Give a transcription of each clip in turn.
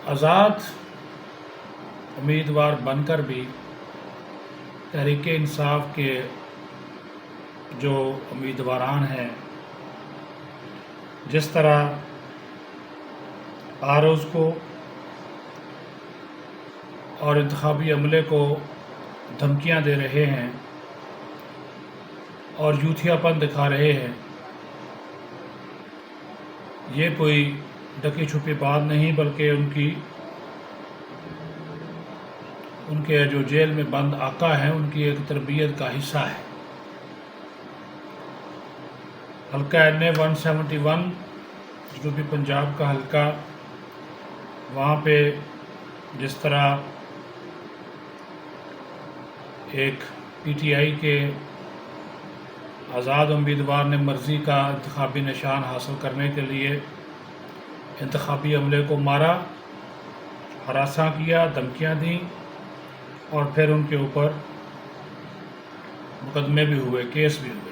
آزاد امیدوار بن کر بھی تحریک انصاف کے جو امیدواران ہیں، جس طرح آروز کو اور انتخابی عملے کو دھمکیاں دے رہے ہیں اور یوتھیا پن دکھا رہے ہیں، یہ کوئی ڈکی چھپی بات نہیں، بلکہ ان کے جو جیل میں بند آقا ہیں ان کی ایک تربیت کا حصہ ہے۔ حلقہ NA 171 جنوبی پنجاب کا حلقہ، وہاں پہ جس طرح ایک PTI کے آزاد امیدوار نے مرضی کا انتخابی نشان حاصل کرنے کے لیے انتخابی عملے کو مارا، ہراساں کیا، دھمکیاں دیں، اور پھر ان کے اوپر مقدمے بھی ہوئے، کیس بھی ہوئے۔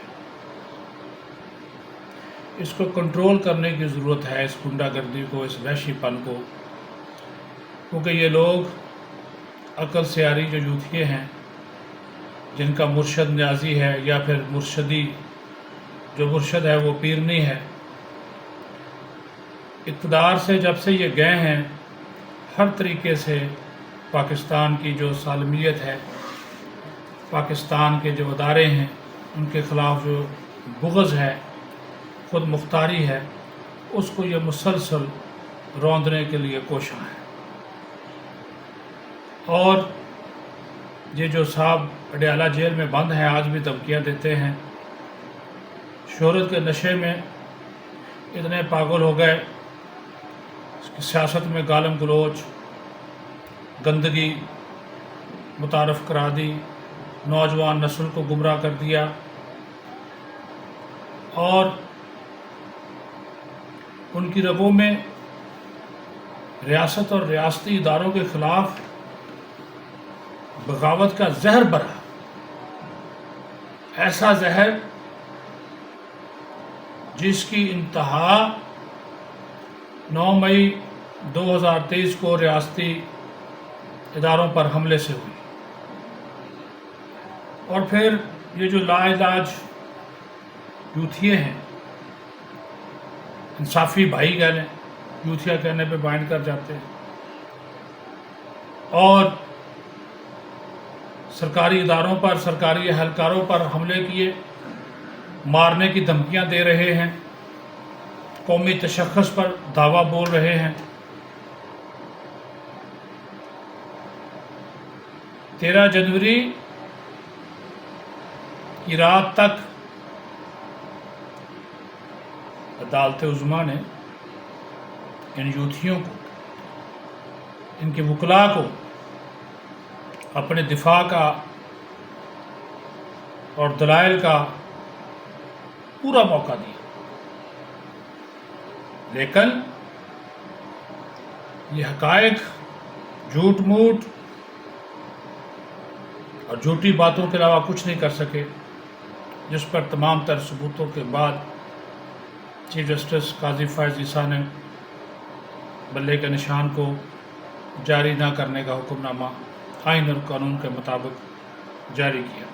اس کو کنٹرول کرنے کی ضرورت ہے، اس گنڈا گردی کو، اس وحشی پن کو، کیونکہ یہ لوگ عقل سے عاری جو یوتھیے ہیں، جن کا مرشد نیازی ہے یا پھر مرشدی، جو مرشد ہے وہ پیرنی ہے، اقتدار سے جب سے یہ گئے ہیں ہر طریقے سے پاکستان کی جو سالمیت ہے، پاکستان کے جو ادارے ہیں، ان کے خلاف جو بغض ہے، خود مختاری ہے، اس کو یہ مسلسل روندنے کے لیے کوشاں ہے۔ اور یہ جو صاحب اڈیالہ جیل میں بند ہیں، آج بھی دھمکیاں دیتے ہیں، شہرت کے نشے میں اتنے پاگل ہو گئے کہ سیاست میں گالم گلوچ، گندگی متعارف کرا دی، نوجوان نسل کو گمراہ کر دیا، اور ان کی رگوں میں ریاست اور ریاستی اداروں کے خلاف بغاوت کا زہر بھرا، ایسا زہر جس کی انتہا 9 مئی 2023 کو ریاستی اداروں پر حملے سے ہوئی۔ اور پھر یہ جو لا علاج یوتھیے ہیں، انصافی بھائی کہہ لیں، یوتھیا کہنے پہ بائنڈ کر جاتے ہیں، اور سرکاری اداروں پر، سرکاری اہلکاروں پر حملے کیے، مارنے کی دھمکیاں دے رہے ہیں، قومی تشخص پر دعویٰ بول رہے ہیں۔ 13 جنوری کی رات تک عدالت عظمیٰ نے ان یوتھیوں کو، ان کے وکلاء کو اپنے دفاع کا اور دلائل کا پورا موقع دیا، لیکن یہ حقائق جھوٹ موٹ اور جھوٹی باتوں کے علاوہ کچھ نہیں کر سکے، جس پر تمام تر ثبوتوں کے بعد چیف جسٹس قاضی فائز عیسیٰ نے بلے کے نشان کو جاری نہ کرنے کا حکم نامہ آئین اور قانون کے مطابق جاری کیا۔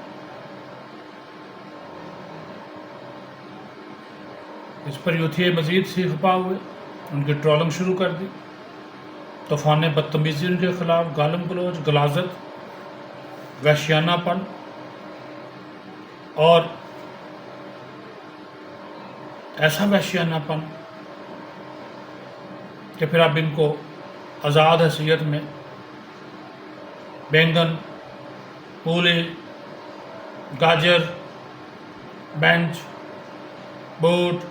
اس پر یوتھیے مزید سی خپا ہوئے، ان کی ٹرولنگ شروع کر دی، طوفان بدتمیزی ان کے خلاف، گالم گلوچ، غلاظت، وحشیانہ پن، اور ایسا وحشیانہ پن کہ پھر اب ان کو آزاد حیثیت میں بینگن، پولی، گاجر، بینچ، بوٹ،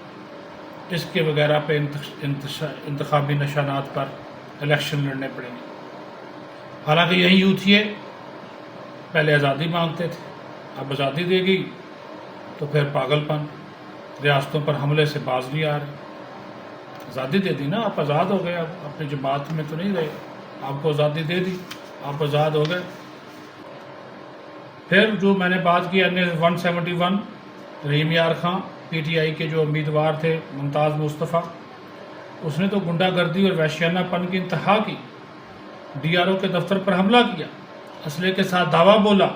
اس کے وغیرہ پہ انتخابی نشانات پر الیکشن لڑنے پڑیں گے۔ حالانکہ یہی یوتھیے پہلے آزادی مانگتے تھے، اب آزادی دے گئی تو پھر پاگل پن، ریاستوں پر حملے سے باز نہیں آ رہے۔ آزادی دے دی نا، آپ آزاد ہو گئے، اب اپنی جماعت میں تو نہیں رہے، آپ کو آزادی دے دی، آپ آزاد ہو گئے۔ پھر جو میں نے بات کی NA 171، رحیم یار خان PTI کے جو امیدوار تھے، ممتاز مصطفیٰ، اس نے تو گنڈا گردی اور وحشیانہ پن کی انتہا کی، DRO کے دفتر پر حملہ کیا، اسلحے کے ساتھ دعویٰ بولا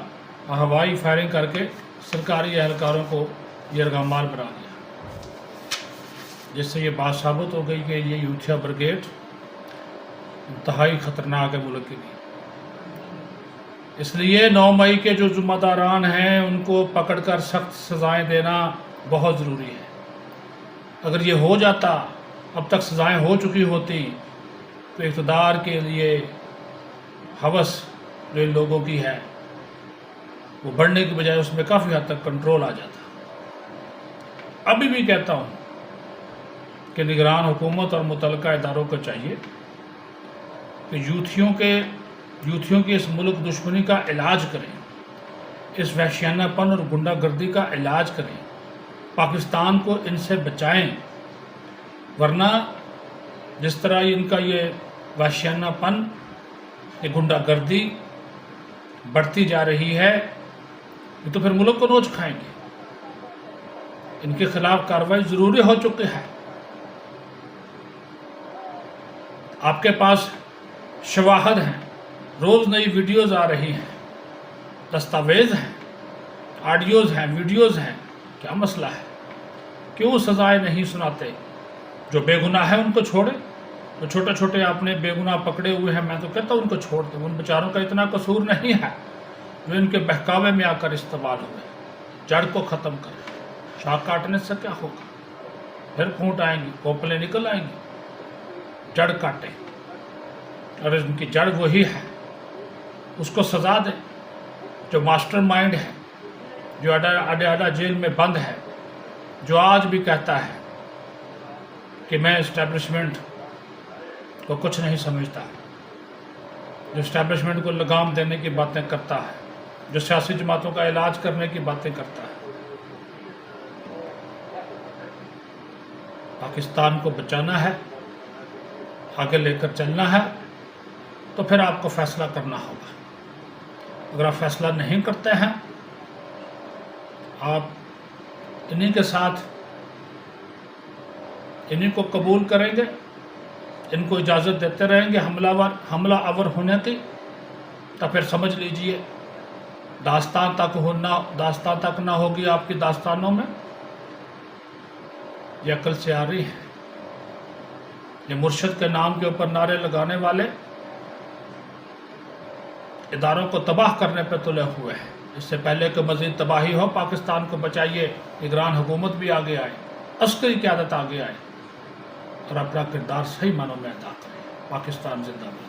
اور ہوائی فائرنگ کر کے سرکاری اہلکاروں کو یرغمال بنا دیا، جس سے یہ بات ثابت ہو گئی کہ یہ یوتھیا بریگیڈ انتہائی خطرناک ہے ملک کے لیے۔ اس لیے 9 مئی کے جو ذمہ داران ہیں ان کو پکڑ کر سخت سزائیں دینا بہت ضروری ہے۔ اگر یہ ہو جاتا، اب تک سزائیں ہو چکی ہوتی، تو اقتدار کے لیے ہوس جو ان لوگوں کی ہے وہ بڑھنے کی بجائے اس میں کافی حد تک کنٹرول آ جاتا۔ ابھی بھی کہتا ہوں کہ نگران حکومت اور متعلقہ اداروں کو چاہیے کہ یوتھیوں کی اس ملک دشمنی کا علاج کریں، اس وحشیانہ پن اور گنڈا گردی کا علاج کریں، پاکستان کو ان سے بچائیں، ورنہ جس طرح ان کا یہ وحشیانہ پن، یہ گنڈا گردی بڑھتی جا رہی ہے، یہ تو پھر ملک کو نوچ کھائیں گے۔ ان کے خلاف کارروائی ضروری ہو چکی ہے۔ آپ کے پاس شواہد ہیں، روز نئی ویڈیوز آ رہی ہیں، دستاویز ہیں، آڈیوز ہیں، ویڈیوز ہیں، کیا مسئلہ ہے؟ کیوں سزائیں نہیں سناتے؟ جو بے گناہ ہے ان کو چھوڑیں، جو چھوٹے چھوٹے آپ نے بے گناہ پکڑے ہوئے ہیں، میں تو کہتا ہوں ان کو چھوڑ دیں، ان بیچاروں کا اتنا قصور نہیں ہے جو ان کے بہکاوے میں آ کر استعمال ہوئے۔ جڑ کو ختم کریں، شاخ کاٹنے سے کیا ہوگا؟ پھر پھونٹ آئیں گی، کوپلیں نکل آئیں گی۔ جڑ کاٹیں، اور ان کی جڑ وہی ہے، اس کو سزا دیں۔ جو ماسٹر مائنڈ ہے، جو اڈا جیل میں بند ہے، جو آج بھی کہتا ہے کہ میں اسٹیبلشمنٹ کو کچھ نہیں سمجھتا، جو اسٹیبلشمنٹ کو لگام دینے کی باتیں کرتا ہے، جو سیاسی جماعتوں کا علاج کرنے کی باتیں کرتا ہے۔ پاکستان کو بچانا ہے، آگے لے کر چلنا ہے، تو پھر آپ کو فیصلہ کرنا ہوگا۔ اگر آپ فیصلہ نہیں کرتے ہیں، آپ انہی کے ساتھ انہی کو قبول کریں گے، ان کو اجازت دیتے رہیں گے حملہ آور ہونے کی، تو پھر سمجھ لیجئے داستان تک نہ ہوگی آپ کی داستانوں میں۔ یہ عقل سے آ رہی ہے، یہ مرشد کے نام کے اوپر نعرے لگانے والے اداروں کو تباہ کرنے پہ تلے ہوئے ہیں۔ اس سے پہلے کہ مزید تباہی ہو، پاکستان کو بچائیے، نگران حکومت بھی آگے آئے، عسکری قیادت آگے آئے، اور اپنا کردار صحیح معنوں میں ادا کریں۔ پاکستان زندہ باد۔